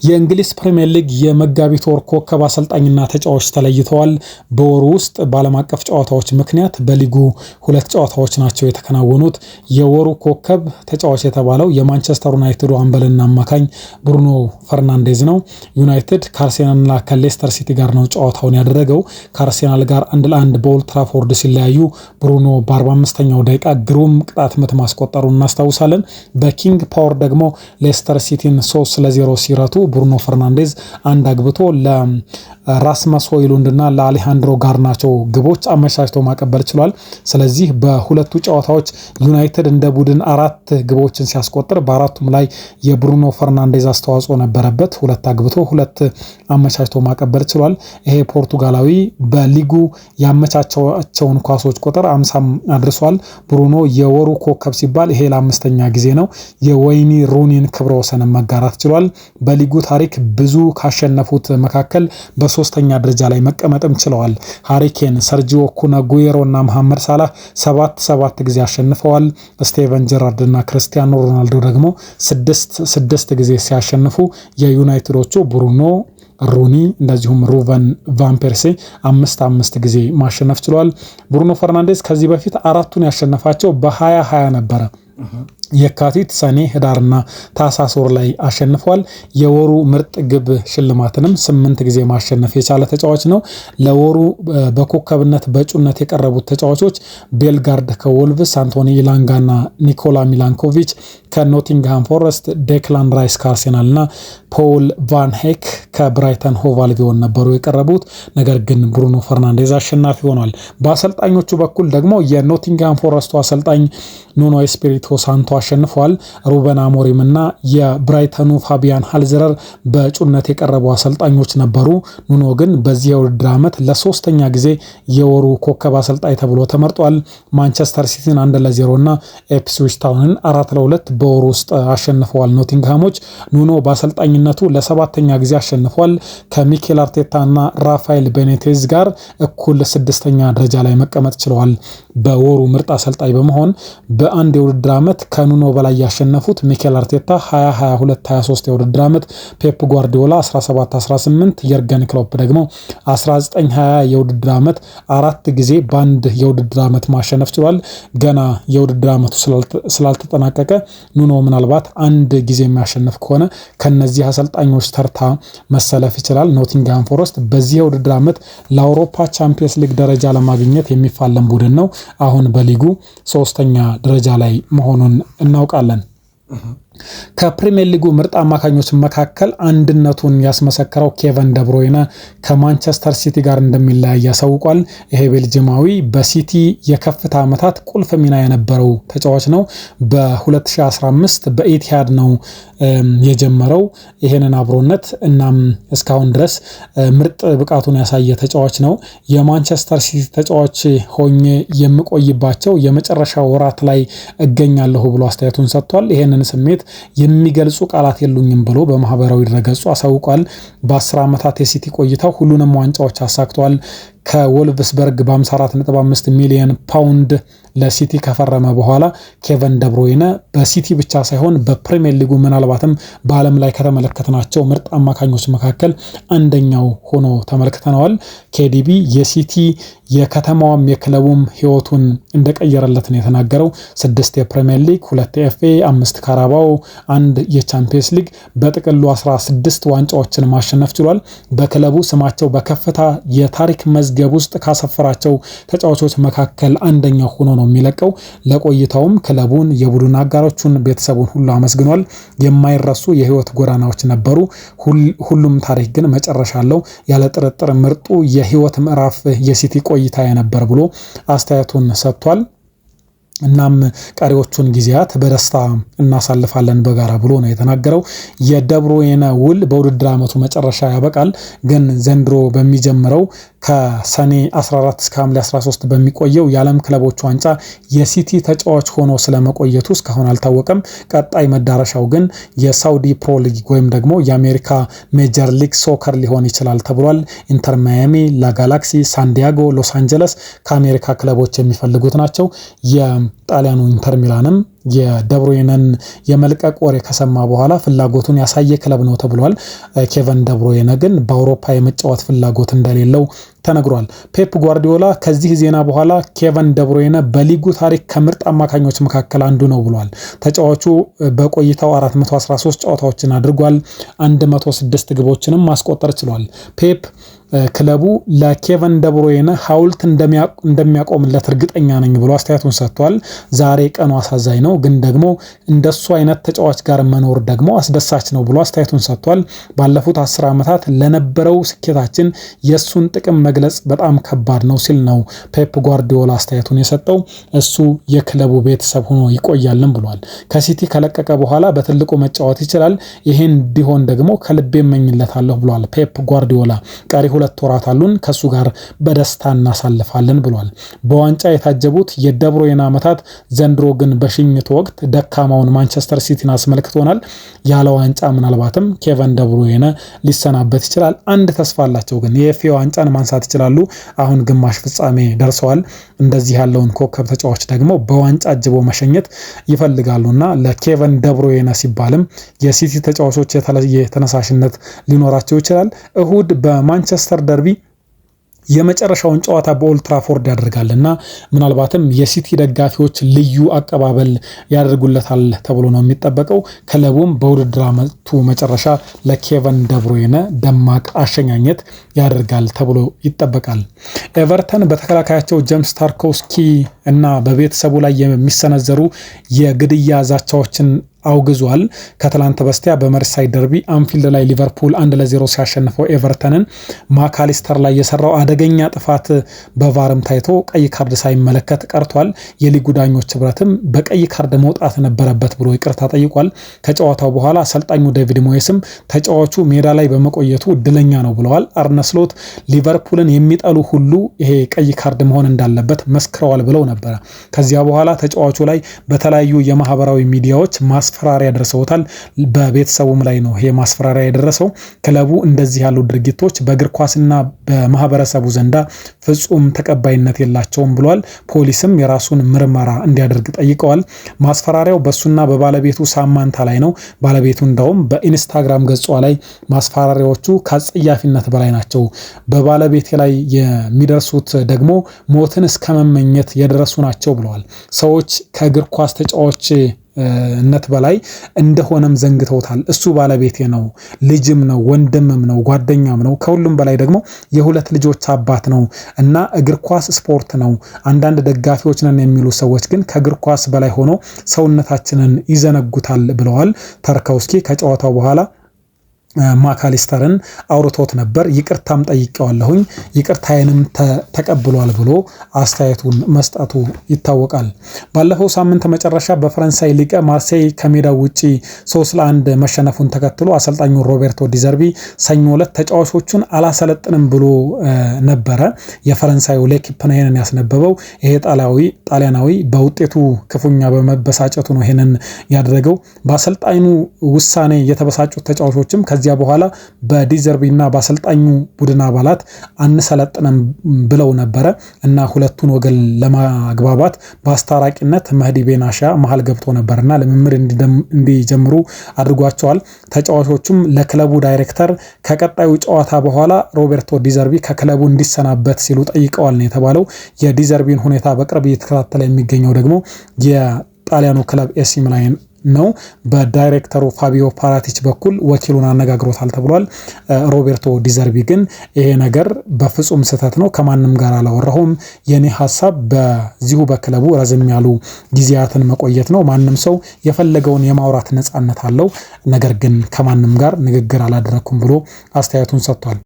የእንግሊዝ ፕሪሚየር ሊግ የመጋቢት ወር ኮከብ አሰልጣኝና ተጫዋች ተለይተዋል። በወሩ ውስጥ በዓለም አቀፍ ጨዋታዎች ምክንያት በሊጉ 2 ጨዋታዎች ናቸው የተከናወኑት። የወሩ ኮከብ ተጫዋች የተባለው የማንቸስተር ዩናይትድ አምበልና አማካኝ ብሩኖ ፈርናንዴዝ ነው። ዩናይትድ ከአርሴናልና ከሌስተር ሲቲ ጋር ነው ጨዋታውን ያደረገው። ከአርሴናል ጋር 1-1 በኦልድ ትራፎርድ ሲለያዩ ብሩኖ በ45ኛው ደቂቃ ግሩም ቅጣት ምት ማስቆጠሩን እናስታውሳለን። በኪንግ ፓወር ደግሞ ሌስተር ሲቲን 3-0 ሲረቱ ብሩኖ ፈርናንዴዝ አንድ አግብቶ ለራስመስ ሆይሉንድና ለአሌሃንድሮ ጋርናቾ ግቦች አመቻችቶ ማቀበል ችሏል። ስለዚህ በሁለቱ ጨዋታዎች ዩናይትድ እንደ ቡድን 4 ግቦችን ሲያስቆጥር በአራቱም ላይ የብሩኖ ፈርናንዴዝ አስተዋጽኦ ነበረበት። 2 አግብቶ 2 አመቻችቶ ማቀበል ችሏል። ይሄ ፖርቱጋላዊ በሊጉ ያመቻቸውን ኳሶች ቁጥር 50 አድርሷል። ብሩኖ የወሩ ኮከብ ሲባል ይሄ ለ5ኛ ጊዜ ነው። የወይኒ ሩኒን ክብረ ወሰን መጋራት ችሏል። በሊጉ ታሪክ ብዙ ካሸነፉት መካከል በ3ኛ ደረጃ ላይ መቀመጥም ችለዋል። ሃሪኬን፣ ሰርጂዮ ኩን አጉዌሮ እና መሐመድ ሳላህ 7 ጊዜ አሸንፈዋል። ስቴቨን ጀራርድ እና ክርስቲያኖ ሮናልዶ ደግሞ 6 ጊዜ ሲያሸንፉ የዩናይትዶቹ ብሩኖ ሩኒ እንደዚሁም ሩቨን ቫን ፐርሲ 5 ጊዜ ማሸነፍ ችሏል። ብሩኖ ፈርናንዴዝ ከዚህ በፊት 4ቱን ያሸነፋቸው በ2020 ነበረ። የካቲት፣ ሰኔ፣ ህዳርና ታህሳስ ወር ላይ አሸንፏል። የወሩ ምርጥ ግብ ሽልማትንም 8 ጊዜ ማሸነፍ የቻለ ተጫዋች ነው። ለወሩ በኮከብነት በእጩነት የቀረቡት ተጫዋቾች ቤልጋርድ ከወልቭስ፣ አንቶኒ ኢላንጋና ኒኮላ ሚላንኮቪች ከኖቲንግሃም ፎረስት፣ ዴክላን ራይስ ከአርሴናልና ፖል ቫን ሄክ ከብራይተን ሆቭ አልቢዮን ነበሩ የቀረቡት። ነገር ግን ብሩኖ ፈርናንዴዝ አሸናፊ ሆኗል። በአሰልጣኞቹ በኩል ደግሞ የኖቲንግሃም ፎረስቱ አሰልጣኝ ኑኖ ኤስፒሪቶ ሳንቶ አሸንፏል። ሩበን አሞሪም እና የብራይተኑ ፋቢያን ሃልዘረር በእጩነት የቀረቡ አሰልጣኞች ነበሩ። ኑኖ ግን በዚህ የውድድር ዓመት ለ3ኛ ጊዜ የወሩ ኮከብ አሰልጣኝ ተብሎ ተመርጧል። ማንቸስተር ሲቲን 1-0 እና ኤፕስዊች ታውንን 4-2 በወሩ ውስጥ አሸንፈዋል ኖቲንግሃሞች። ኑኖ በአሰልጣኝነቱ ለ7ኛ ጊዜ አሸንፏል። ከሚኬል አርቴታ እና ራፋኤል ቤኔቴዝ ጋር እኩል 6ኛ ደረጃ ላይ መቀመጥ ችለዋል። በወሩ ምርጥ አሰልጣኝ በመሆን በአንድ የውድድር ዓመት ከኑኖ በላይ ያሸነፉት ሚኬል አርቴታ 2022-23 የውድድር ዓመት፣ ፔፕ ጓርዲዮላ 17-18፣ የርገን ክሎፕ ደግሞ 19-20 የውድድር ዓመት 4 ጊዜ በአንድ የውድድር ዓመት ማሸነፍ ችሏል። ገና የውድድር ዓመቱ ስላልተጠናቀቀ ኑኖ ምናልባት አንድ ጊዜ የሚያሸንፍ ከሆነ ከነዚህ አሰልጣኞች ተርታ መሰለፍ ይችላል። ኖቲንግሃም ፎረስት በዚህ የውድድር ዓመት ለአውሮፓ ቻምፒየንስ ሊግ ደረጃ ለማግኘት የሚፋለም ቡድን ነው። አሁን በሊጉ 3ኛ ደረጃ ላይ መሆኑን እናውቃለን። ከፕሪሚየር ሊጉ ምርጥ አማካኞች መካከል አንድነቱን ያስመሰከረው ኬቨን ደብሮይነ ከማንቸስተር ሲቲ ጋር እንደሚለያይ ያሳውቋል። ይሄ ቤልጂማዊ በሲቲ የከፍታ ዓመታት ቁልፍ ሚና የነበረው ተጫዋች ነው። በ2015 በኢቲሃድ ነው የጀመረው ይሄንን አብሮነት። እናም እስካሁን ድረስ ምርጥ ብቃቱን ያሳየ ተጫዋች ነው። የማንቸስተር ሲቲ ተጫዋች ሆኜ የምቆይባቸው የመጨረሻ ወራት ላይ እገኛለሁ ብሎ አስተያየቱን ሰጥቷል። ይሄንን ስሜት የሚገልጹ ቃላት የሉኝም ብሎ በማህበራዊ ድረገጹ አሳውቋል። በ10 ዓመታት የሲቲ ቆይታው ሁሉንም ዋንጫዎች አሳክቷል። ከወልቭስበርግ በ54.5 ሚሊዮን ፓውንድ ለሲቲ ከፈረመ በኋላ ኬቨን ደብሮይነ በሲቲ ብቻ ሳይሆን በፕሪሚየር ሊጉ ምናልባትም በዓለም ላይ ከተመለከትናቸው ምርጥ አማካኞች መካከል አንደኛው ሆኖ ተመልክተነዋል። ኬዲቢ የሲቲ የከተማዋም የክለቡም ህይወቱን እንደቀየረለት ነው የተናገረው። 6 የፕሪሚየር ሊግ፣ 2 የኤፍኤ፣ 5 ካራባኦ፣ 1 የቻምፒየንስ ሊግ በጥቅሉ 16 ዋንጫዎችን ማሸነፍ ችሏል። በክለቡ ስማቸው በከፍታ የታሪክ መዝገብ ውስጥ ካሰፈራቸው ተጫዋቾች መካከል አንደኛው ሆኖ ነው የሚለቀው። ለቆይታውም ክለቡን፣ የቡድን አጋሮቹን፣ ቤተሰቡን ሁሉ አመስግኗል። የማይረሱ የህይወት ጎዳናዎች ነበሩ። ሁሉም ታሪክ ግን መጨረሻ አለው። ያለ ጥርጥር ምርጡ የህይወት ምዕራፍ የሲቲ ቆይታ ነበር ብሎ አስተያየቱን ሰጥቷል። እናም ቀሪዎቹን ጊዜያት በደስታ እናሳልፋለን በጋራ ብሎ ነው የተናገረው። የደብሮይነ ውል በውድድር ዓመቱ መጨረሻ ያበቃል። ግን ዘንድሮ በሚጀምረው ከሰኔ 14 እስከ ሐምሌ 13 በሚቆየው የዓለም ክለቦች ዋንጫ የሲቲ ተጫዋች ሆኖ ስለመቆየቱ እስካሁን አልታወቀም። ቀጣይ መዳረሻው ግን የሳውዲ ፕሮ ሊግ ወይም ደግሞ የአሜሪካ ሜጀር ሊግ ሶከር ሊሆን ይችላል ተብሏል። ኢንተር ማያሚ፣ ላጋላክሲ፣ ሳንዲያጎ፣ ሎስ አንጀለስ ከአሜሪካ ክለቦች የሚፈልጉት ናቸው። ጣሊያኑ ኢንተር ሚላንም የደብሮይነን የመልቀቅ ወሬ ከሰማ በኋላ ፍላጎቱን ያሳየ ክለብ ነው ተብሏል። ኬቨን ደብሮይነ ግን በአውሮፓ የመጫወት ፍላጎት እንደሌለው ተነግሯል። ፔፕ ጓርዲዮላ ከዚህ ዜና በኋላ ኬቨን ደብሮይነ በሊጉ ታሪክ ከምርጥ አማካኞች መካከል አንዱ ነው ብሏል። ተጫዋቹ በቆይታው 413 ጨዋታዎችን አድርጓል። 106 ግቦችንም ማስቆጠር ችሏል። ፔፕ ክለቡ ለኬቨን ደብሮይነ ሐውልት እንደሚያቆምለት እርግጠኛ ነኝ ብሎ አስተያየቱን ሰጥቷል። ዛሬ ቀኑ አሳዛኝ ነው፣ ግን ደግሞ እንደሱ አይነት ተጫዋች ጋር መኖር ደግሞ አስደሳች ነው ብሎ አስተያየቱን ሰጥቷል። ባለፉት 10 ዓመታት ለነበረው ስኬታችን የሱን ጥቅም መግለጽ በጣም ከባድ ነው ሲል ነው ፔፕ ጓርዲዮላ አስተያየቱን የሰጠው። እሱ የክለቡ ቤተሰብ ሆኖ ይቆያልን ብሏል። ከሲቲ ከለቀቀ በኋላ በትልቁ መጫወት ይችላል። ይሄን እንዲሆን ደግሞ ከልቤ እመኝለታለሁ ብሏል ፔፕ ጓርዲዮላ። ቀሪ 2 ወራት አሉን፣ ከሱ ጋር በደስታ እናሳልፋለን ብሏል። በዋንጫ የታጀቡት የደብሮይነ ዓመታት ዘንድሮ ግን በሽኝቱ ወቅት ደካማውን ማንቸስተር ሲቲን አስመልክቶናል። ያለ ዋንጫ ምናልባትም ኬቨን ደብሮይነ ሊሰናበት ይችላል። አንድ ተስፋ አላቸው ግን የኤፍኤ ዋንጫን ማንሳት ይችላሉ። አሁን ግማሽ ፍጻሜ ደርሰዋል። እንደዚህ ያለውን ኮከብ ተጫዋች ደግሞ በዋንጫ አጅቦ መሸኘት ይፈልጋሉና ለኬቨን ደብሮይነ ሲባልም የሲቲ ተጫዋቾች የተለየ ተነሳሽነት ሊኖራቸው ይችላል። እሁድ በማንቸስተር ደርቢ የመጨረሻውን ጨዋታ በኦልድ ትራፎርድ ያደርጋልና ምናልባትም የሲቲ ደጋፊዎች ልዩ አቀባበል ያደርጉለታል ተብሎ ነው የሚጠበቀው። ክለቡም በውድድር ዓመቱ መጨረሻ ለኬቨን ደብሮይነ ደማቅ አሸኛኘት ያደርጋል ተብሎ ይጠበቃል። ኤቨርተን በተከላካያቸው ጄምስ ታርኮውስኪ እና በቤተሰቡ ላይ የሚሰነዘሩ የግድያ ዛቻዎችን አውግዟል። ከትላንት በስቲያ በመርሳይድ ደርቢ አንፊልድ ላይ ሊቨርፑል 1-0 ሲያሸንፈው ኤቨርተንን ማካሊስተር ላይ የሰራው አደገኛ ጥፋት በቫርም ታይቶ ቀይ ካርድ ሳይመለከት ቀርቷል። የሊጉ ዳኞች ህብረትም በቀይ ካርድ መውጣት ነበረበት ብሎ ይቅርታ ጠይቋል። ከጨዋታው በኋላ አሰልጣኙ ዴቪድ ሞየስም ተጫዋቹ ሜዳ ላይ በመቆየቱ እድለኛ ነው ብለዋል። አርነ ስሎት ሊቨርፑልን የሚጠሉ ሁሉ ይሄ ቀይ ካርድ መሆን እንዳለበት መስክረዋል ብለው ነበረ። ከዚያ በኋላ ተጫዋቹ ላይ በተለያዩ የማህበራዊ ሚዲያዎች ማስፈራሪያ ደርሰውታል። በቤተሰቡም ላይ ነው ይሄ ማስፈራሪያ የደረሰው። ክለቡ እንደዚህ ያሉ ድርጊቶች በእግር ኳስና በማህበረሰቡ ዘንዳ ፍጹም ተቀባይነት የላቸውም ብሏል። ፖሊስም የራሱን ምርመራ እንዲያደርግ ጠይቀዋል። ማስፈራሪያው በሱና በባለቤቱ ሳማንታ ላይ ነው። ባለቤቱ እንደውም በኢንስታግራም ገጿ ላይ ማስፈራሪያዎቹ ከአጸያፊነት በላይ ናቸው፣ በባለቤቴ ላይ የሚደርሱት ደግሞ ሞትን እስከመመኘት የደረሱ ናቸው ብለዋል። ሰዎች ከእግር ኳስ ተጫዋች ነት በላይ እንደሆነም ዘንግተውታል። እሱ ባለቤቴ ነው፣ ልጅም ነው፣ ወንድምም ነው፣ ጓደኛም ነው፣ ከሁሉም በላይ ደግሞ የ2 ልጆች አባት ነው እና እግር ኳስ ስፖርት ነው። አንዳንድ ደጋፊዎች ነን የሚሉ ሰዎች ግን ከእግር ኳስ በላይ ሆኖ ሰውነታችንን ይዘነጉታል ብለዋል። ታርኮውስኪ ከጨዋታው በኋላ ማካሊስተርን አውርቶት ነበር። ይቅርታም ጠይቀዋለሁኝ ይቅርታዬንም ተቀብሏል ብሎ አስተያየቱን መስጠቱ ይታወቃል። ባለፈው ሳምንት መጨረሻ በፈረንሳይ ሊግ ማርሴይ ከሜዳው ውጪ 3-1 መሸነፉን ተከትሎ አሰልጣኙ ሮቤርቶ ዲዘርቢ ሰኞ ዕለት ተጫዋቾቹን አላሰለጥንም ብሎ ነበረ። የፈረንሳዩ ሌኪፕ ነው ይሄንን ያስነበበው። ይሄ ጣሊያናዊ በውጤቱ ክፉኛ በመበሳጨቱ ነው ይሄንን ያደረገው። በአሰልጣኙ ውሳኔ የተበሳጩት ተጫዋቾችም ከዚያ በኋላ በዲዘርቢና በአሰልጣኙ ቡድን አባላት አንሰለጥንም ብለው ነበረ እና ሁለቱን ወገን ለማግባባት በአስታራቂነት መህዲ ቤናሻ መሃል ገብቶ ነበርና ልምምድ እንዲጀምሩ አድርጓቸዋል። ተጫዋቾቹም ለክለቡ ዳይሬክተር ከቀጣዩ ጨዋታ በኋላ ሮቤርቶ ዲዘርቢ ከክለቡ እንዲሰናበት ሲሉ ጠይቀዋል ነው የተባለው። የዲዘርቢን ሁኔታ በቅርብ እየተከታተለ የሚገኘው ደግሞ የጣሊያኑ ክለብ ኤሲ ሚላን ነው። በዳይሬክተሩ ፋቢዮ ፓራቲች በኩል ወኪሉን አነጋግሮታል ተብሏል። ሮቤርቶ ዲዘርቢ ግን ይሄ ነገር በፍጹም ስህተት ነው፣ ከማንም ጋር አላወራሁም፣ የኔ ሐሳብ በዚሁ በክለቡ ረዘም ያሉ ጊዜያትን መቆየት ነው። ማንም ሰው የፈለገውን የማውራት ነፃነት አለው፣ ነገር ግን ከማንም ጋር ንግግር አላደረኩም ብሎ አስተያየቱን ሰጥቷል።